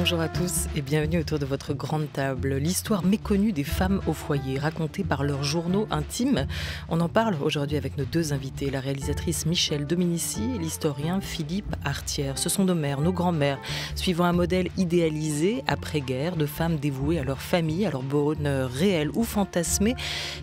Bonjour à tous et bienvenue autour de votre grande table. L'histoire méconnue des femmes au foyer, racontée par leurs journaux intimes. On en parle aujourd'hui avec nos deux invités, la réalisatrice Michèle Dominici et l'historien Philippe Artière. Ce sont nos mères, nos grands-mères, suivant un modèle idéalisé après-guerre de femmes dévouées à leur famille, à leur bonheur réel ou fantasmé.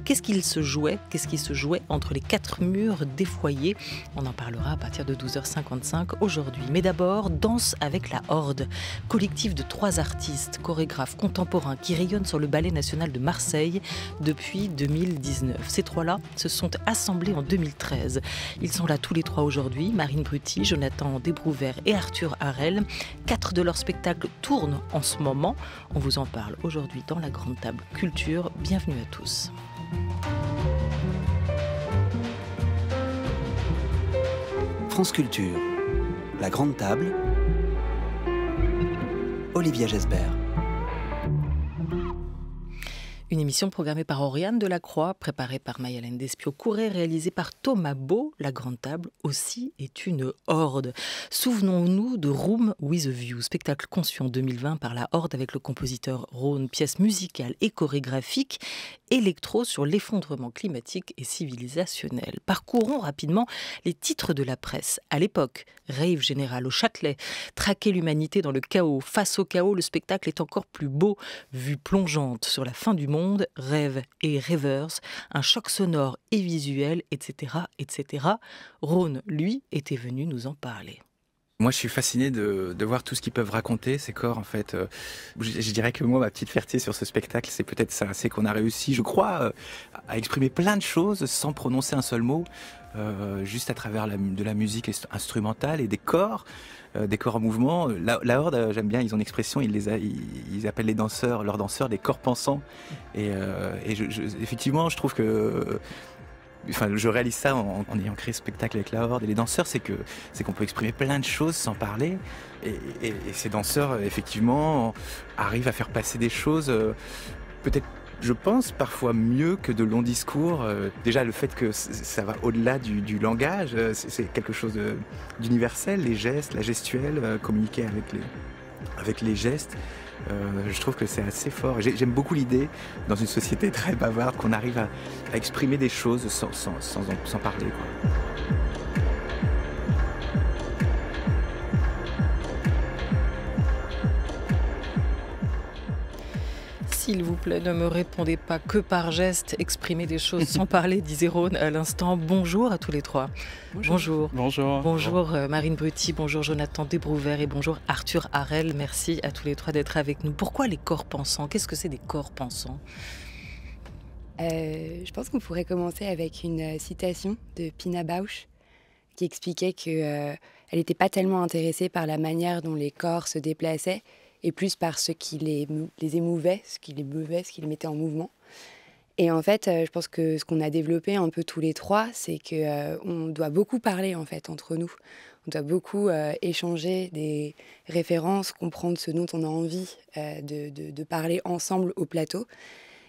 Qu'est-ce qui se jouait entre les quatre murs des foyers? On en parlera à partir de 12h55 aujourd'hui. Mais d'abord, Danse avec la Horde, collectif de 3 artistes, chorégraphes contemporains qui rayonnent sur le Ballet national de Marseille depuis 2019. Ces trois-là se sont assemblés en 2013. Ils sont là tous les trois aujourd'hui, Marine Brutti, Jonathan Desbrouvers et Arthur Harel. 4 de leurs spectacles tournent en ce moment. On vous en parle aujourd'hui dans la grande table culture. Bienvenue à tous. France Culture, la grande table, Olivia Gesbert. Une émission programmée par Oriane Delacroix, préparée par Mayalène Despio-Courret, réalisée par Thomas Beau. La grande table aussi est une horde. Souvenons-nous de Room with a View, spectacle conçu en 2020 par la Horde avec le compositeur Rhône, pièce musicale et chorégraphique électro sur l'effondrement climatique et civilisationnel. Parcourons rapidement les titres de la presse. À l'époque, rave général au Châtelet, traquer l'humanité dans le chaos. Face au chaos, le spectacle est encore plus beau. Vue plongeante sur la fin du monde, rêve et rêveurs, un choc sonore et visuel, etc., etc. Rhône, lui, était venu nous en parler. Moi, je suis fasciné de voir tout ce qu'ils peuvent raconter, ces corps, en fait. Je dirais que moi, ma petite fierté sur ce spectacle, c'est peut-être ça, c'est qu'on a réussi, je crois, à exprimer plein de choses sans prononcer un seul mot, juste à travers de la musique instrumentale et des corps en mouvement. La Horde, j'aime bien, ils ont une expression, ils appellent les danseurs, leurs danseurs, des corps pensants. Et effectivement, je trouve que... Enfin, je réalise ça en ayant créé ce spectacle avec la Horde et les danseurs, c'est qu'on peut exprimer plein de choses sans parler, et ces danseurs effectivement arrivent à faire passer des choses peut-être, je pense, parfois mieux que de longs discours. Déjà le fait que ça va au-delà du langage, c'est quelque chose d'universel, les gestes, la gestuelle, communiquer avec les gestes. Je trouve que c'est assez fort. J'aime beaucoup l'idée, dans une société très bavarde, qu'on arrive à exprimer des choses sans parler, quoi. S'il vous plaît, ne me répondez pas que par geste, exprimez des choses sans parler, disait Rhône à l'instant. Bonjour à tous les trois. Bonjour. Bonjour. Bonjour Marine Brutti, bonjour Jonathan Desbrouvers et bonjour Arthur Harel. Merci à tous les trois d'être avec nous. Pourquoi les corps pensants? Qu'est-ce que c'est des corps pensants? Je pense qu'on pourrait commencer avec une citation de Pina Bausch qui expliquait qu'elle n'était pas tellement intéressée par la manière dont les corps se déplaçaient, et plus par ce qui les émouvait, ce qui les mouvait, ce qui les mettait en mouvement. Et en fait, je pense que ce qu'on a développé un peu tous les trois, c'est qu'on doit beaucoup parler en fait entre nous. On doit beaucoup échanger des références, comprendre ce dont on a envie de parler ensemble au plateau.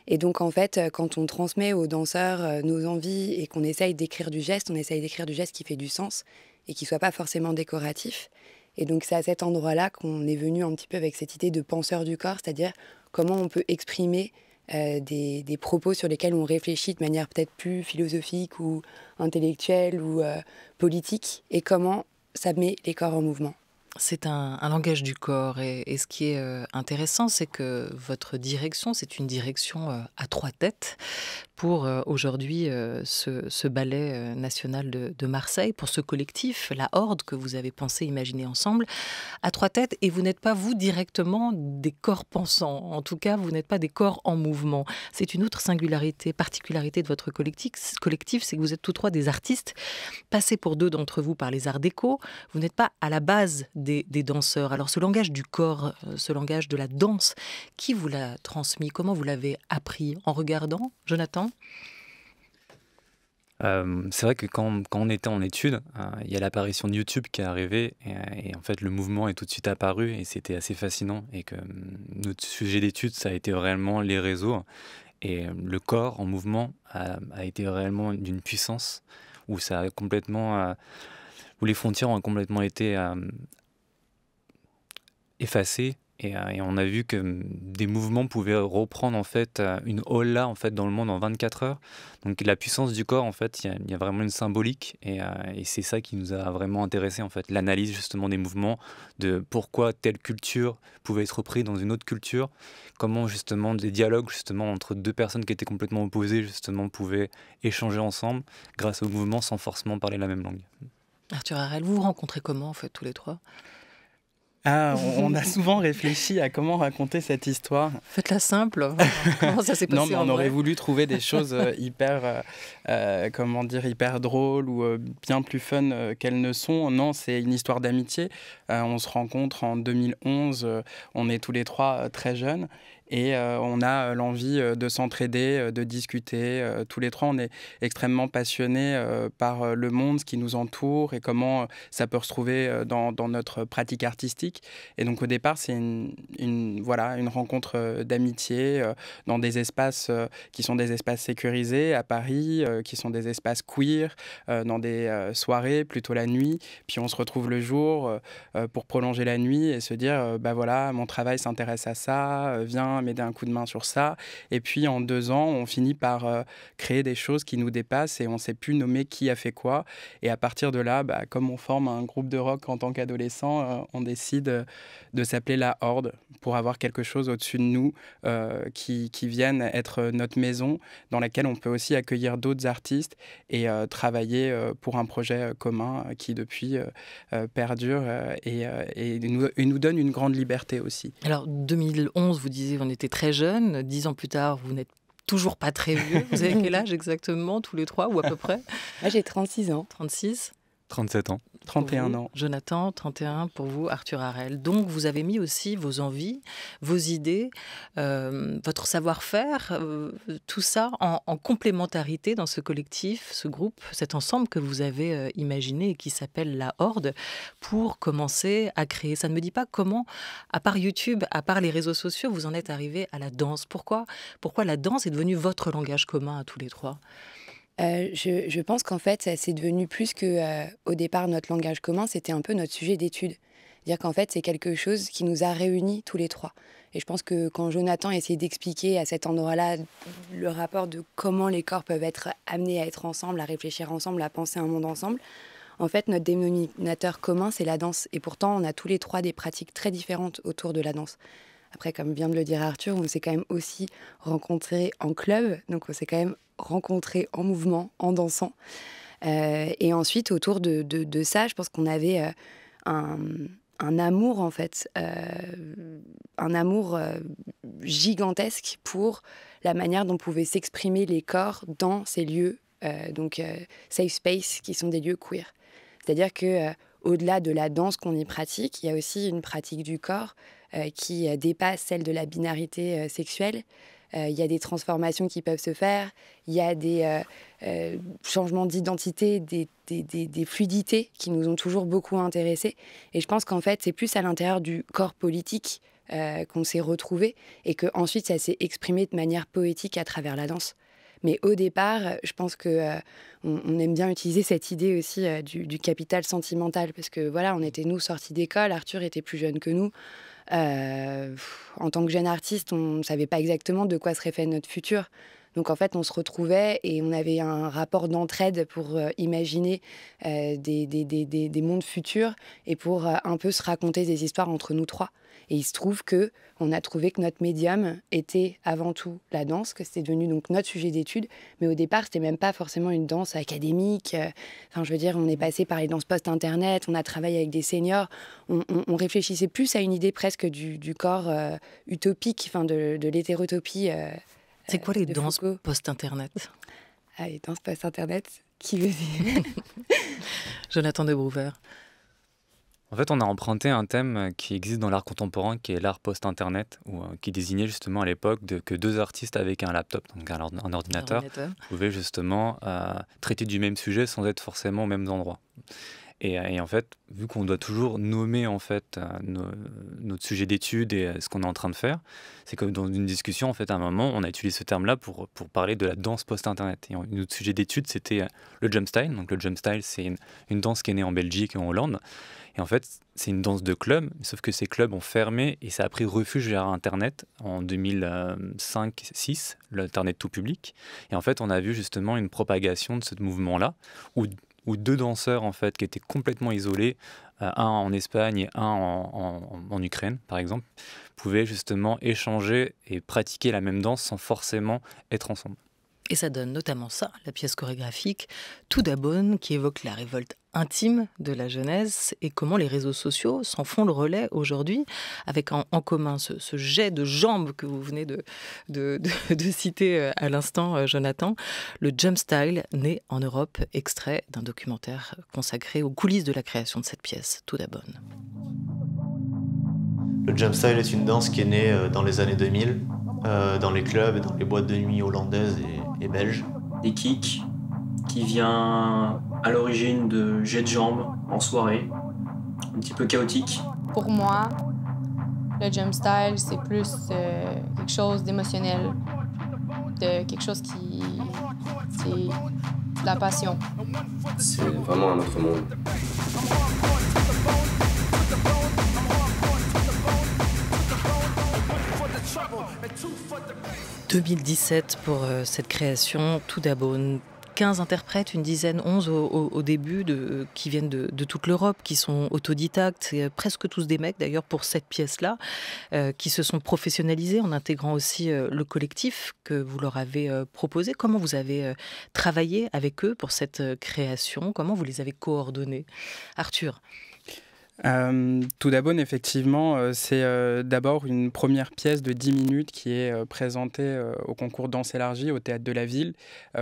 Et donc en fait, quand on transmet aux danseurs nos envies et qu'on essaye d'écrire du geste, on essaye d'écrire du geste qui fait du sens et qui ne soit pas forcément décoratif. Et donc c'est à cet endroit-là qu'on est venu un petit peu avec cette idée de penseur du corps, c'est-à-dire comment on peut exprimer des propos sur lesquels on réfléchit de manière peut-être plus philosophique ou intellectuelle ou politique, et comment ça met les corps en mouvement. C'est un langage du corps, et ce qui est intéressant, c'est que votre direction, c'est une direction à 3 têtes pour aujourd'hui ce ballet national de Marseille, pour ce collectif, la Horde, que vous avez pensé, imaginé ensemble, à 3 têtes, et vous n'êtes pas, vous, directement des corps pensants. En tout cas, vous n'êtes pas des corps en mouvement. C'est une autre singularité, particularité de votre collectif, c'est que vous êtes tous trois des artistes, passés pour 2 d'entre vous par les arts déco. Vous n'êtes pas à la base des danseurs. Alors ce langage du corps, ce langage de la danse, qui vous l'a transmis? Comment vous l'avez appris? En regardant, Jonathan? C'est vrai que quand on était en études, il y a l'apparition de YouTube qui est arrivée, et en fait le mouvement est tout de suite apparu, et c'était assez fascinant, et que notre sujet d'étude, ça a été réellement les réseaux, et le corps en mouvement a été réellement d'une puissance où ça a complètement... où les frontières ont complètement été effacées, Et on a vu que des mouvements pouvaient reprendre en fait une holla en fait dans le monde en 24 heures. Donc la puissance du corps, en fait, il y a vraiment une symbolique et c'est ça qui nous a vraiment intéressé en fait, l'analyse justement des mouvements, de pourquoi telle culture pouvait être reprise dans une autre culture, comment justement des dialogues justement entre deux personnes qui étaient complètement opposées justement pouvaient échanger ensemble grâce au mouvement sans forcément parler la même langue. Arthur Harel, vous vous rencontrez comment en fait tous les trois? On a souvent réfléchi à comment raconter cette histoire. Faites-la simple. Comment ça s'est passé? Non, mais on en aurait vrai voulu trouver des choses hyper drôles ou bien plus fun qu'elles ne sont. Non, c'est une histoire d'amitié. On se rencontre en 2011. On est tous les trois très jeunes. Et on a l'envie de s'entraider, de discuter. Tous les trois, on est extrêmement passionnés par le monde, ce qui nous entoure et comment ça peut se retrouver dans notre pratique artistique. Et donc au départ, c'est une rencontre d'amitié dans des espaces qui sont des espaces sécurisés à Paris, qui sont des espaces queer, dans des soirées, plutôt la nuit. Puis on se retrouve le jour pour prolonger la nuit et se dire, mon travail s'intéresse à ça, viens m'aider un coup de main sur ça. Et puis en 2 ans, on finit par créer des choses qui nous dépassent et on ne sait plus nommer qui a fait quoi. Et à partir de là, comme on forme un groupe de rock en tant qu'adolescent, on décide de s'appeler La Horde pour avoir quelque chose au-dessus de nous qui vienne être notre maison dans laquelle on peut aussi accueillir d'autres artistes et travailler pour un projet commun qui depuis perdure et nous donne une grande liberté aussi. Alors 2011, vous disiez on était très jeunes. 10 ans plus tard, vous n'êtes toujours pas très vieux. Vous avez quel âge exactement, tous les trois, ou à peu près? Moi, j'ai 36 ans. 36? 37 ans. 31 ans. Jonathan, 31 pour vous, Arthur Harel. Donc, vous avez mis aussi vos envies, vos idées, votre savoir-faire, tout ça en complémentarité dans ce collectif, ce groupe, cet ensemble que vous avez imaginé et qui s'appelle La Horde, pour commencer à créer. Ça ne me dit pas comment, à part YouTube, à part les réseaux sociaux, vous en êtes arrivé à la danse. Pourquoi la danse est devenue votre langage commun à tous les trois? Je pense qu'en fait, ça c'est devenu plus que au départ notre langage commun, c'était un peu notre sujet d'étude. Dire qu'en fait, c'est quelque chose qui nous a réunis tous les trois. Et je pense que quand Jonathan essayait d'expliquer à cet endroit-là le rapport de comment les corps peuvent être amenés à être ensemble, à réfléchir ensemble, à penser un monde ensemble, en fait, notre dénominateur commun, c'est la danse. Et pourtant, on a tous les trois des pratiques très différentes autour de la danse. Après, comme vient de le dire Arthur, on s'est quand même aussi rencontrés en club, donc on s'est quand même rencontrés en mouvement, en dansant. Et ensuite, autour de ça, je pense qu'on avait un amour, en fait, un amour gigantesque pour la manière dont pouvaient s'exprimer les corps dans ces lieux, safe space, qui sont des lieux queer. C'est-à-dire que au-delà de la danse qu'on y pratique, il y a aussi une pratique du corps qui dépasse celle de la binarité sexuelle. Il y a des transformations qui peuvent se faire, il y a des changements d'identité, des fluidités qui nous ont toujours beaucoup intéressés. Et je pense qu'en fait, c'est plus à l'intérieur du corps politique qu'on s'est retrouvés et qu'ensuite, ça s'est exprimé de manière poétique à travers la danse. Mais au départ, je pense qu'on aime bien utiliser cette idée aussi du capital sentimental. Parce que voilà, on était, nous, sortis d'école. Arthur était plus jeune que nous. En tant que jeune artiste, on ne savait pas exactement de quoi serait fait notre futur. Donc en fait, on se retrouvait et on avait un rapport d'entraide pour imaginer des mondes futurs et pour un peu se raconter des histoires entre nous trois. Et il se trouve qu'on a trouvé que notre médium était avant tout la danse, que c'était devenu donc notre sujet d'étude. Mais au départ, c'était même pas forcément une danse académique. Enfin, je veux dire, on est passé par les danses post-internet, on a travaillé avec des seniors. On réfléchissait plus à une idée presque du corps utopique, enfin de l'hétérotopie. C'est quoi les danses post-internet? Les danses post-internet, qui veut dire Jonathan de Brouwer. En fait, on a emprunté un thème qui existe dans l'art contemporain, qui est l'art post-internet, qui désignait justement à l'époque que deux artistes avec un laptop, donc un ordinateur, pouvaient justement traiter du même sujet sans être forcément aux mêmes endroits. Et en fait, vu qu'on doit toujours nommer en fait notre sujet d'étude et ce qu'on est en train de faire, c'est comme dans une discussion, en fait, à un moment, on a utilisé ce terme-là pour parler de la danse post-internet. Et notre sujet d'étude, c'était le jump style. Donc le jump style, c'est une danse qui est née en Belgique et en Hollande. Et en fait, c'est une danse de club, sauf que ces clubs ont fermé et ça a pris refuge vers Internet en 2005-6, l'Internet tout public. Et en fait, on a vu justement une propagation de ce mouvement-là, où deux danseurs en fait qui étaient complètement isolés, un en Espagne et un en Ukraine par exemple, pouvaient justement échanger et pratiquer la même danse sans forcément être ensemble. Et ça donne notamment ça, la pièce chorégraphique Tout d'abord, qui évoque la révolte intime de la jeunesse et comment les réseaux sociaux s'en font le relais aujourd'hui, avec en commun ce jet de jambes que vous venez de citer à l'instant, Jonathan. Le jump style né en Europe, extrait d'un documentaire consacré aux coulisses de la création de cette pièce, Tout d'abord. Le jump style est une danse qui est née dans les années 2000, dans les clubs et dans les boîtes de nuit hollandaises et belges. Des kicks qui vient à l'origine de jets de jambes en soirée, un petit peu chaotique. Pour moi, le jump style, c'est plus quelque chose d'émotionnel, de quelque chose qui... c'est de la passion. C'est vraiment un autre monde. 2017 pour cette création, Tout d'abord. 15 interprètes, une dizaine, 11 au début, qui viennent de toute l'Europe, qui sont autodidactes, c'est presque tous des mecs d'ailleurs pour cette pièce-là, qui se sont professionnalisés en intégrant aussi le collectif que vous leur avez proposé. Comment vous avez travaillé avec eux pour cette création? Comment vous les avez coordonnés? Arthur? Tout d'abord, effectivement, c'est d'abord une première pièce de 10 minutes qui est présentée au concours Danse élargie au Théâtre de la Ville,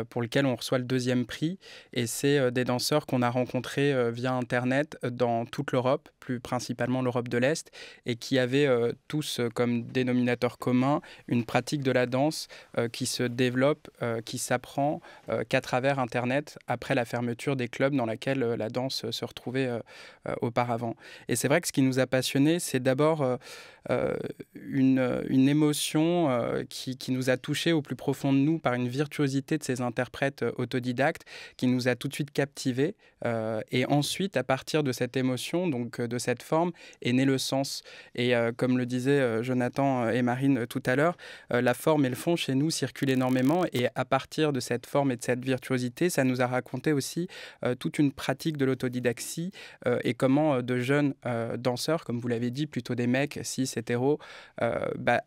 pour lequel on reçoit le 2e prix. Et c'est des danseurs qu'on a rencontrés via Internet dans toute l'Europe, plus principalement l'Europe de l'Est, et qui avaient tous comme dénominateur commun une pratique de la danse qui se développe, qui s'apprend qu'à travers Internet, après la fermeture des clubs dans lesquels la danse se retrouvait auparavant. Et c'est vrai que ce qui nous a passionnés, c'est d'abord une émotion qui nous a touchés au plus profond de nous par une virtuosité de ces interprètes autodidactes qui nous a tout de suite captivés. Et ensuite, à partir de cette émotion, donc de cette forme, est né le sens. Et comme le disaient Jonathan et Marine tout à l'heure, la forme et le fond chez nous circulent énormément. Et à partir de cette forme et de cette virtuosité, ça nous a raconté aussi toute une pratique de l'autodidaxie et comment de jeunes danseurs, comme vous l'avez dit, plutôt des mecs, cis, hétéros,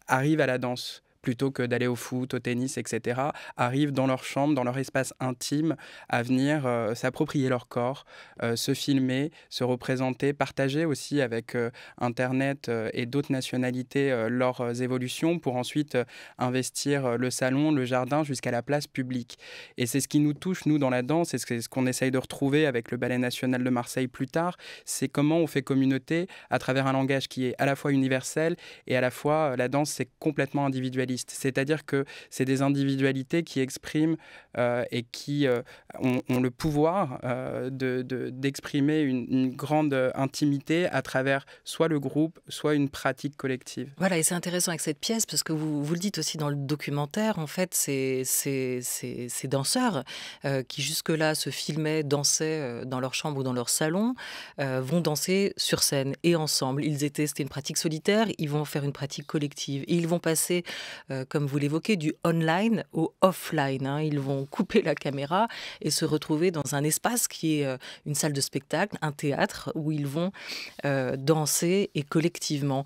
arrivent à la danse plutôt que d'aller au foot, au tennis, etc., arrivent dans leur chambre, dans leur espace intime, à venir s'approprier leur corps, se filmer, se représenter, partager aussi avec Internet et d'autres nationalités leurs évolutions pour ensuite investir le salon, le jardin, jusqu'à la place publique. Et c'est ce qui nous touche, nous, dans la danse, et c'est ce qu'on essaye de retrouver avec le Ballet national de Marseille plus tard, c'est comment on fait communauté à travers un langage qui est à la fois universel et à la fois, la danse, c'est complètement individualiste. C'est-à-dire que c'est des individualités qui expriment et qui ont le pouvoir d'exprimer une grande intimité à travers soit le groupe, soit une pratique collective. Voilà, et c'est intéressant avec cette pièce parce que vous le dites aussi dans le documentaire, en fait, ces danseurs qui jusque-là se filmaient, dansaient dans leur chambre ou dans leur salon, vont danser sur scène et ensemble. C'était une pratique solitaire, ils vont faire une pratique collective et ils vont passer comme vous l'évoquez, du online au offline. Ils vont couper la caméra et se retrouver dans un espace qui est une salle de spectacle, un théâtre, où ils vont danser et collectivement.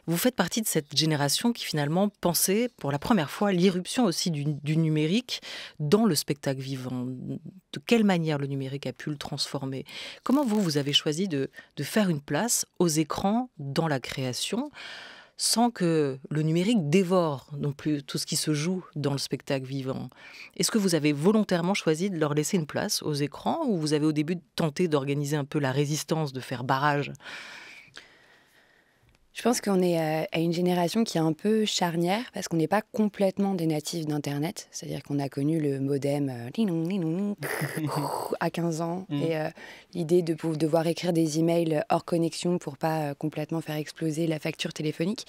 Vous faites partie de cette génération qui finalement pensait pour la première fois l'irruption aussi du numérique dans le spectacle vivant. De quelle manière le numérique a pu le transformer? Comment vous avez choisi de faire une place aux écrans dans la création sans que le numérique dévore non plus tout ce qui se joue dans le spectacle vivant? Est-ce que vous avez volontairement choisi de leur laisser une place aux écrans ou vous avez au début tenté d'organiser un peu la résistance, de faire barrage? Je pense qu'on est à une génération qui est un peu charnière parce qu'on n'est pas complètement des natifs d'Internet. C'est-à-dire qu'on a connu le modem à 15 ans et l'idée de devoir écrire des emails hors connexion pour pas complètement faire exploser la facture téléphonique.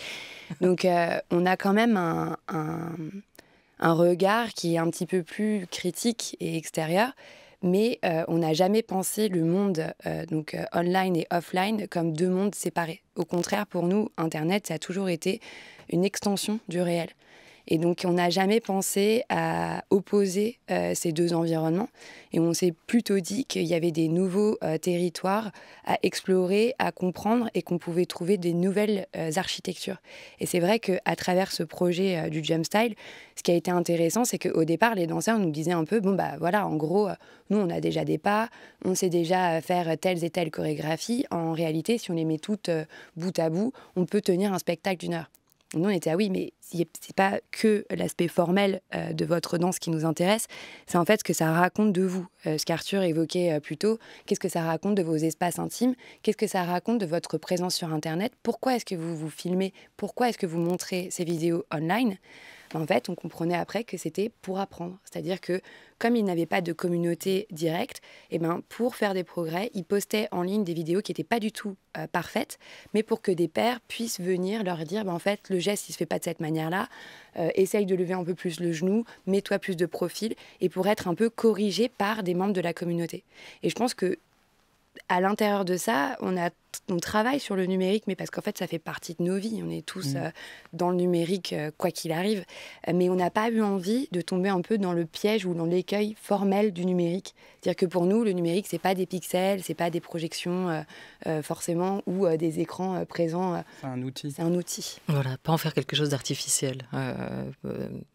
Donc on a quand même un regard qui est un petit peu plus critique et extérieur. Mais on n'a jamais pensé le monde online et offline comme deux mondes séparés. Au contraire, pour nous, Internet, ça a toujours été une extension du réel. Et donc, on n'a jamais pensé à opposer ces deux environnements. Et on s'est plutôt dit qu'il y avait des nouveaux territoires à explorer, à comprendre et qu'on pouvait trouver des nouvelles architectures. Et c'est vrai qu'à travers ce projet du Jumpstyle, ce qui a été intéressant, c'est qu'au départ, les danseurs nous disaient un peu, en gros, nous, on a déjà des pas, on sait déjà faire telles et telles chorégraphies. En réalité, si on les met toutes bout à bout, on peut tenir un spectacle d'1 heure. Nous, on était oui, mais c'est pas que l'aspect formel de votre danse qui nous intéresse, c'est en fait ce que ça raconte de vous. Ce qu'Arthur évoquait plus tôt, qu'est-ce que ça raconte de vos espaces intimes, qu'est-ce que ça raconte de votre présence sur Internet, pourquoi est-ce que vous vous filmez, pourquoi est-ce que vous montrez ces vidéos online. En fait, on comprenait après que c'était pour apprendre. C'est-à-dire que, comme ils n'avaient pas de communauté directe, pour faire des progrès, ils postaient en ligne des vidéos qui n'étaient pas du tout parfaites, mais pour que des pairs puissent venir leur dire, en fait, le geste, il ne se fait pas de cette manière-là, essaye de lever un peu plus le genou, mets-toi plus de profil, et pour être un peu corrigé par des membres de la communauté. Et je pense que à l'intérieur de ça, on travaille sur le numérique, mais parce qu'en fait, ça fait partie de nos vies. On est tous dans le numérique, quoi qu'il arrive. Mais on n'a pas eu envie de tomber un peu dans le piège ou dans l'écueil formel du numérique. C'est-à-dire que pour nous, le numérique, c'est pas des pixels, c'est pas des projections forcément, ou des écrans présents. C'est un outil. C'est un outil. Voilà, pas en faire quelque chose d'artificiel,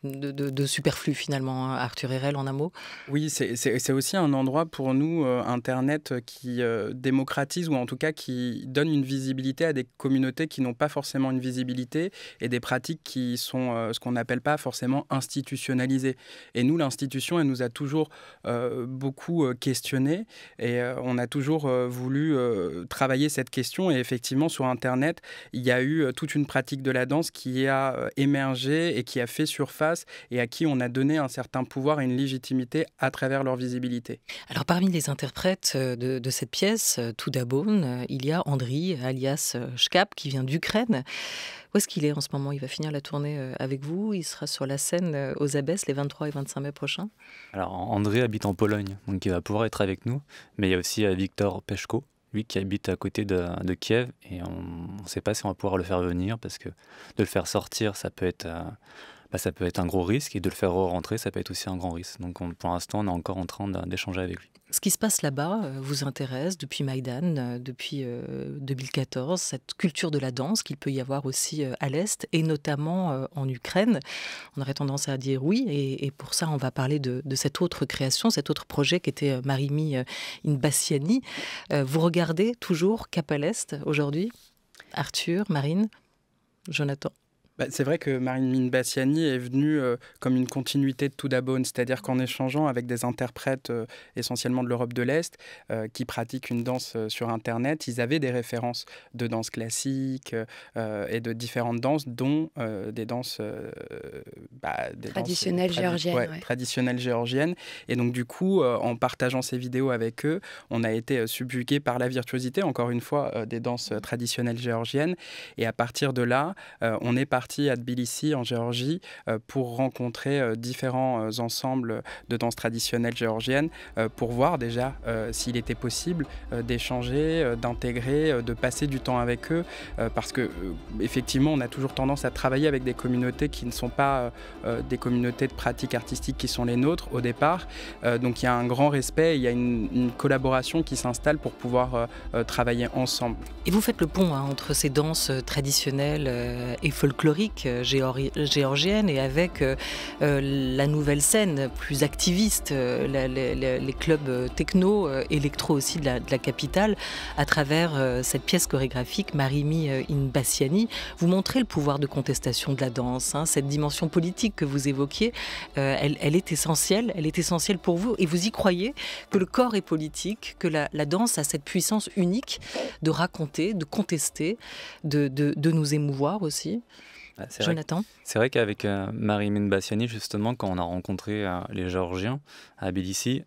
de superflu finalement, hein, Arthur Hérel, en un mot. Oui, c'est aussi un endroit pour nous, Internet, qui démocratise, ou en tout cas qui donne une visibilité à des communautés qui n'ont pas forcément une visibilité, et des pratiques qui sont ce qu'on n'appelle pas forcément institutionnalisées. Et nous, l'institution, elle nous a toujours beaucoup questionné, et on a toujours voulu travailler cette question. Et effectivement, sur Internet, il y a eu toute une pratique de la danse qui a émergé et qui a fait surface, et à qui on a donné un certain pouvoir et une légitimité à travers leur visibilité. Alors, parmi les interprètes de cette pièce, To Da Bone, il y a Andriy, alias Shkap, qui vient d'Ukraine. Où est-ce qu'il est en ce moment? Il va finir la tournée avec vous. Il sera sur la scène aux Abbesses les 23 et 25 mai prochains. Alors, André habite en Pologne, donc il va pouvoir être avec nous. Mais il y a aussi Victor Peshko, lui qui habite à côté de Kiev. Et on ne sait pas si on va pouvoir le faire venir, parce que de le faire sortir, ça peut être un gros risque. Et de le faire rentrer, ça peut être aussi un grand risque. Donc pour l'instant, on est encore en train d'échanger avec lui. Ce qui se passe là-bas vous intéresse depuis Maïdan, depuis 2014, cette culture de la danse qu'il peut y avoir aussi à l'Est, et notamment en Ukraine. On aurait tendance à dire oui, et pour ça, on va parler de cette autre création, cet autre projet qui était Marimi Inbassiani. Vous regardez toujours Cap à l'Est aujourd'hui? Arthur, Marine, Jonathan? C'est vrai que Marine Inbassiani est venue comme une continuité de To Da Bone, c'est-à-dire qu'en échangeant avec des interprètes essentiellement de l'Europe de l'Est qui pratiquent une danse sur Internet, ils avaient des références de danse classique et de différentes danses, dont des danses traditionnelles géorgiennes. Traditionnelles géorgiennes. Et donc du coup, en partageant ces vidéos avec eux, on a été subjugué par la virtuosité, encore une fois, des danses traditionnelles géorgiennes. Et à partir de là, on est parti à Tbilissi, en Géorgie, pour rencontrer différents ensembles de danse traditionnelle géorgienne, pour voir déjà s'il était possible d'échanger, d'intégrer, de passer du temps avec eux, parce que effectivement, on a toujours tendance à travailler avec des communautés qui ne sont pas des communautés de pratiques artistiques qui sont les nôtres au départ. Donc il y a un grand respect, il y a une collaboration qui s'installe pour pouvoir travailler ensemble. Et vous faites le pont entre ces danses traditionnelles et folkloriques folklorique géorgienne et avec la nouvelle scène plus activiste, les clubs techno, électro aussi de la capitale, à travers cette pièce chorégraphique Marimi Inbassiani. Vous montrez le pouvoir de contestation de la danse, hein, cette dimension politique que vous évoquiez, elle est essentielle pour vous, et vous y croyez que le corps est politique, que la danse a cette puissance unique de raconter, de contester, de nous émouvoir aussi. Jonathan ? C'est vrai qu'avec Marimi Inbassiani, justement, quand on a rencontré les Géorgiens à Tbilissi,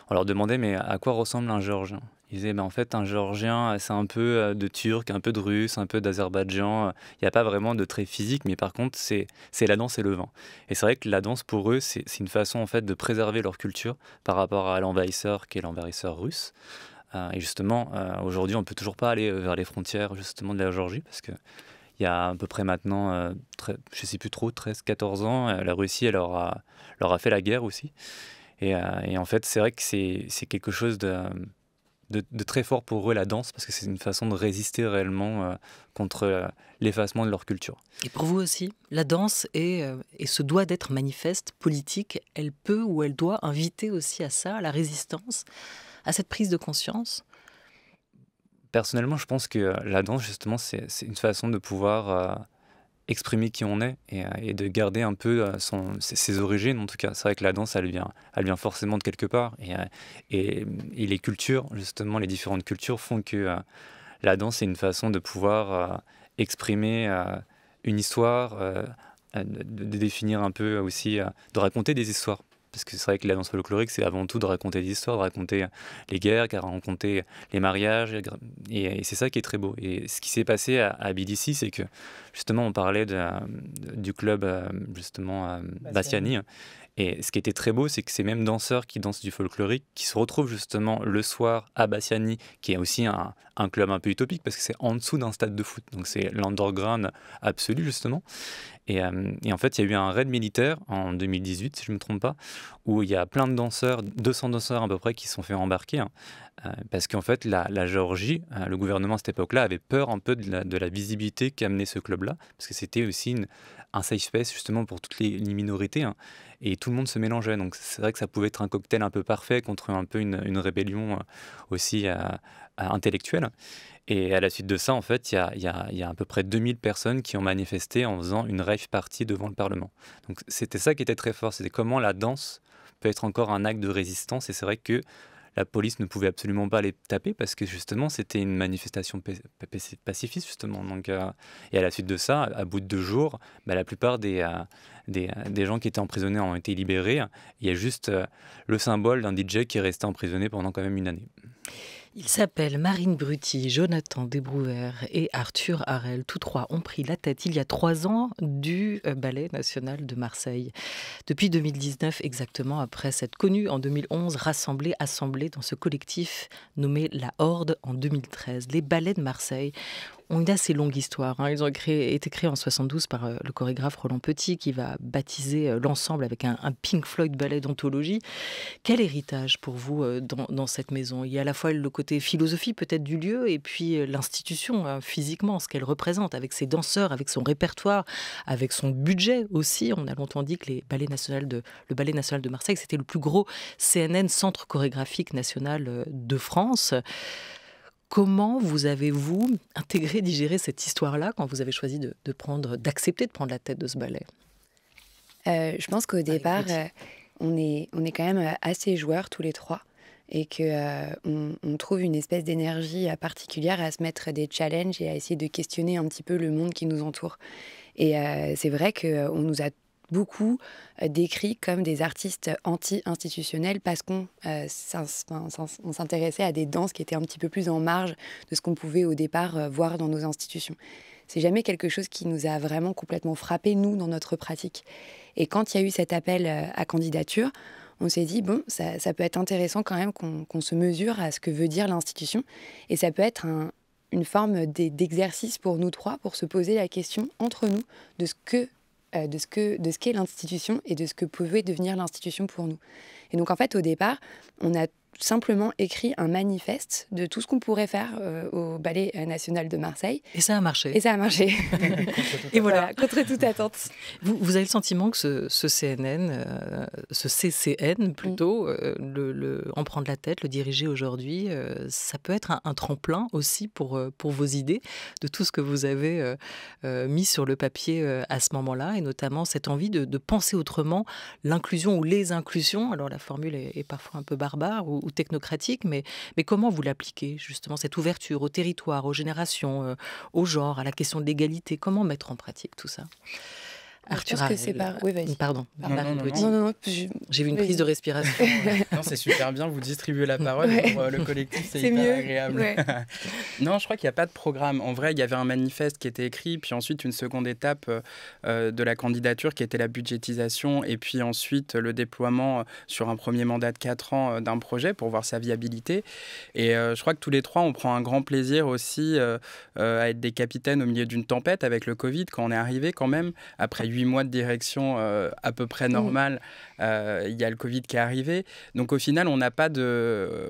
on leur demandait mais à quoi ressemble un Géorgien ? Ils disaient en fait un Géorgien c'est un peu de Turc, un peu de Russe, un peu d'Azerbaïdjan. Il n'y a pas vraiment de traits physiques, mais par contre c'est la danse et le vin. Et c'est vrai que la danse pour eux c'est une façon en fait de préserver leur culture par rapport à l'envahisseur qui est l'envahisseur russe. Et justement aujourd'hui on ne peut toujours pas aller vers les frontières justement de la Géorgie parce que il y a à peu près maintenant, je ne sais plus trop, 13-14 ans, la Russie elle leur a fait la guerre aussi. Et en fait, c'est vrai que c'est quelque chose de très fort pour eux, la danse, parce que c'est une façon de résister réellement contre l'effacement de leur culture. Et pour vous aussi, la danse et se doit d'être manifeste, politique, elle peut ou elle doit inviter aussi à ça, à la résistance, à cette prise de conscience ? Personnellement, je pense que la danse, justement, c'est une façon de pouvoir exprimer qui on est et de garder un peu ses origines, en tout cas. C'est vrai que la danse, elle vient forcément de quelque part. Et les cultures, justement, les différentes cultures font que la danse, c'est une façon de pouvoir exprimer une histoire, de définir un peu aussi, de raconter des histoires. Parce que c'est vrai que la danse folklorique, c'est avant tout de raconter des histoires, de raconter les guerres, de raconter les mariages. Et c'est ça qui est très beau. Et ce qui s'est passé à Tbilissi, c'est que justement, on parlait du club justement Bassiani. Et ce qui était très beau, c'est que ces mêmes danseurs qui dansent du folklorique, qui se retrouvent justement le soir à Bassiani, qui est aussi un club un peu utopique, parce que c'est en dessous d'un stade de foot. Donc c'est l'underground absolu, justement. Et en fait, il y a eu un raid militaire en 2018, si je ne me trompe pas, où il y a plein de danseurs, 200 danseurs à peu près, qui se sont fait embarquer. Parce qu'en fait, la Géorgie, le gouvernement à cette époque-là, avait peur un peu de la visibilité qu'amenait ce club-là, parce que c'était aussi un safe space justement pour toutes les minorités, hein, et tout le monde se mélangeait. Donc c'est vrai que ça pouvait être un cocktail un peu parfait contre un peu une rébellion aussi intellectuelle. Et à la suite de ça, en fait, il y a à peu près 2000 personnes qui ont manifesté en faisant une rave party devant le Parlement. Donc c'était ça qui était très fort, c'était comment la danse peut être encore un acte de résistance. Et c'est vrai que la police ne pouvait absolument pas les taper parce que justement c'était une manifestation pacifiste justement. Donc, et à la suite de ça, à bout de 2 jours, la plupart des gens qui étaient emprisonnés ont été libérés. Il y a juste le symbole d'un DJ qui est resté emprisonné pendant quand même 1 année. Ils s'appellent Marine Brutti, Jonathan Desbrouwer et Arthur Harel. Tous 3 ont pris la tête il y a 3 ans du Ballet national de Marseille. Depuis 2019, exactement, après s'être connus en 2011, assemblés dans ce collectif nommé La Horde en 2013. Les ballets de Marseille ont une assez longue histoire. Ils ont été créés en 72 par le chorégraphe Roland Petit qui va baptiser l'ensemble avec un Pink Floyd ballet d'anthologie. Quel héritage pour vous dans cette maison ? Il y a à la fois le côté philosophie peut-être du lieu et puis l'institution physiquement, ce qu'elle représente avec ses danseurs, avec son répertoire, avec son budget aussi. On a longtemps dit que le Ballet national de Marseille, c'était le plus gros CNN, Centre chorégraphique national de France. Comment vous avez-vous intégré, digéré cette histoire-là quand vous avez choisi d'accepter de prendre la tête de ce ballet ? Je pense qu'au départ, on est quand même assez joueurs tous les 3 et qu'on trouve une espèce d'énergie particulière à se mettre des challenges et à essayer de questionner un petit peu le monde qui nous entoure. Et c'est vrai qu'on nous a beaucoup décrits comme des artistes anti-institutionnels parce qu'on s'intéressait à des danses qui étaient un petit peu plus en marge de ce qu'on pouvait au départ voir dans nos institutions. C'est jamais quelque chose qui nous a vraiment complètement frappé, nous, dans notre pratique. Et quand il y a eu cet appel à candidature, on s'est dit, bon, ça peut être intéressant quand même qu'on se mesure à ce que veut dire l'institution. Et ça peut être une forme d'exercice pour nous 3, pour se poser la question entre nous de ce qu'est l'institution et de ce que pouvait devenir l'institution pour nous. Et donc, en fait, au départ, on a simplement écrit un manifeste de tout ce qu'on pourrait faire au Ballet national de Marseille. Et ça a marché. Et ça a marché. Et voilà. Contre toute attente. Vous avez le sentiment que ce CCN plutôt, en prendre la tête, le diriger aujourd'hui, ça peut être un tremplin aussi pour vos idées, de tout ce que vous avez mis sur le papier à ce moment-là, et notamment cette envie de penser autrement l'inclusion ou les inclusions. Alors la formule est parfois un peu barbare ou technocratique, mais comment vous l'appliquez justement, cette ouverture au territoire, aux générations, au genre, à la question de l'égalité? Comment mettre en pratique tout ça? Arthur, je pense que c'est Oui, vas-y. Pardon. Non, j'ai vu une prise de respiration. Non, c'est super bien, vous didistribuez la parole pour le collectif, c'est hyper mieux. agréable. Ouais. Non, je crois qu'il n'y a pas de programme. En vrai, il y avait un manifeste qui était écrit, puis ensuite une seconde étape de la candidature qui était la budgétisation, et puis ensuite le déploiement sur un premier mandat de 4 ans d'un projet pour voir sa viabilité. Et je crois que tous les trois, on prend un grand plaisir aussi à être des capitaines au milieu d'une tempête avec le Covid, quand on est arrivé quand même, après 8 mois de direction à peu près normale, il y a le Covid qui est arrivé. Donc au final, on n'a pas de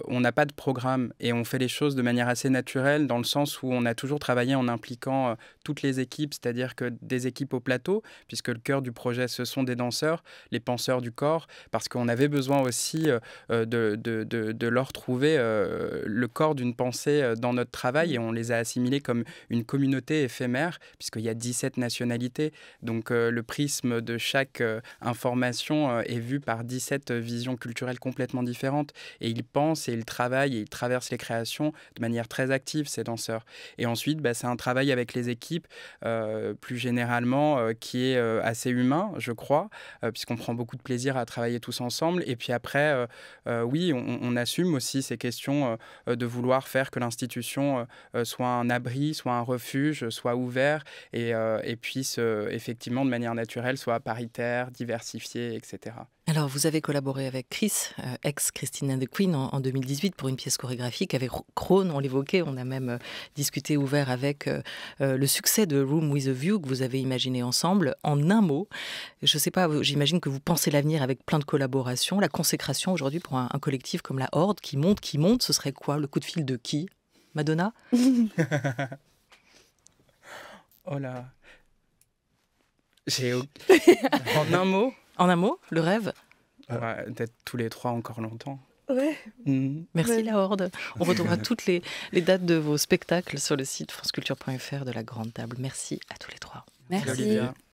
programme et on fait les choses de manière assez naturelle, dans le sens où on a toujours travaillé en impliquant toutes les équipes, c'est-à-dire que des équipes au plateau, puisque le cœur du projet, ce sont des danseurs, les penseurs du corps, parce qu'on avait besoin aussi de leur trouver le corps d'une pensée dans notre travail, et on les a assimilés comme une communauté éphémère, puisqu'il y a 17 nationalités. Donc le prisme de chaque information est vu par 17 visions culturelles complètement différentes. Et ils pensent et ils travaillent et ils traversent les créations de manière très active, ces danseurs. Et ensuite, c'est un travail avec les équipes, plus généralement, qui est assez humain, je crois, puisqu'on prend beaucoup de plaisir à travailler tous ensemble. Et puis après, oui, on assume aussi ces questions de vouloir faire que l'institution soit un abri, soit un refuge, soit ouvert et puisse effectivement de manière naturelle soit paritaire, diversifiée, etc. Alors, vous avez collaboré avec Chris, ex-Christine and the Queen, en 2018 pour une pièce chorégraphique avec Krone, on l'évoquait, on a même discuté ouvert avec le succès de Room with a View que vous avez imaginé ensemble. En un mot, je ne sais pas, j'imagine que vous pensez l'avenir avec plein de collaborations. La consécration aujourd'hui pour un collectif comme la Horde qui monte, ce serait quoi? Le coup de fil de qui? Madonna? Oh là. En un mot? En un mot, le rêve? D'être tous les trois encore longtemps. Ouais. Merci la Horde. On retrouvera toutes les dates de vos spectacles sur le site franceculture.fr de la Grande Table. Merci à tous les trois. Merci.